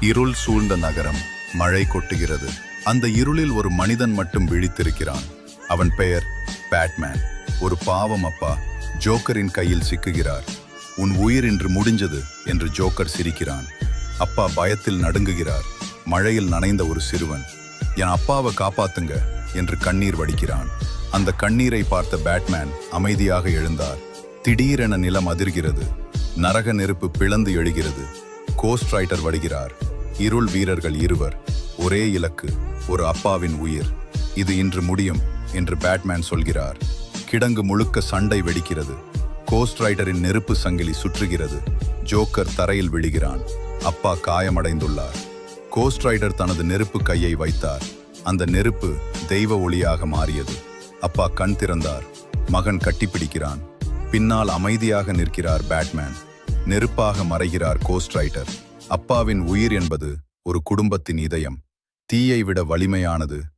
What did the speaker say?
இருள் சூழ்ந்த நகரம். மழை கொட்டுகிறது. அந்த இருளில் ஒரு மனிதன் மட்டும் விழித்திருக்கிறான். அவன் பெயர் பேட்மேன். ஒரு பாவம் அப்பா ஜோக்கரின் கையில் சிக்குகிறார். உன் உயிர் இன்று முடிஞ்சது என்று ஜோக்கர் சிரிக்கிறான். அப்பா பயத்தில் நடுங்குகிறார். மழையில் நனைந்த ஒரு சிறுவன், என் அப்பாவை காப்பாத்துங்க என்று கண்ணீர் வடிக்கிறான். அந்த கண்ணீரை பார்த்த பேட்மேன் அமைதியாக எழுந்தார். திடீரென நிலம் அதிர்கிறது. நரக நெருப்பு பிளந்து எழுகிறது. கோஸ்ட் ரைடர் வருகிறார். இருள் வீரர்கள் இருவர். ஒரே இலக்கு, ஒரு அப்பாவின் உயிர். இது இன்று முடியும் என்று பேட்மேன் சொல்கிறார். கிடங்கு முழுக்க சண்டை வெடிக்கிறது. கோஸ்ட் ரைடரின் நெருப்பு சங்கிலி சுற்றுகிறது. ஜோக்கர் தரையில் விழுகிறான். அப்பா காயமடைந்துள்ளார். கோஸ்ட் ரைடர் தனது நெருப்பு கையை வைத்தார். அந்த நெருப்பு தெய்வ ஒளியாக மாறியது. அப்பா கண் திறந்தார். மகன் கட்டிப்பிடிக்கிறான். பின்னால் அமைதியாக நிற்கிறார் பேட்மேன். நெருப்பாக மறைகிறார் கோஸ்ட் ரைடர். அப்பாவின் உயிர் என்பது ஒரு குடும்பத்தின் இதயம். தீயை விட வலிமையானது.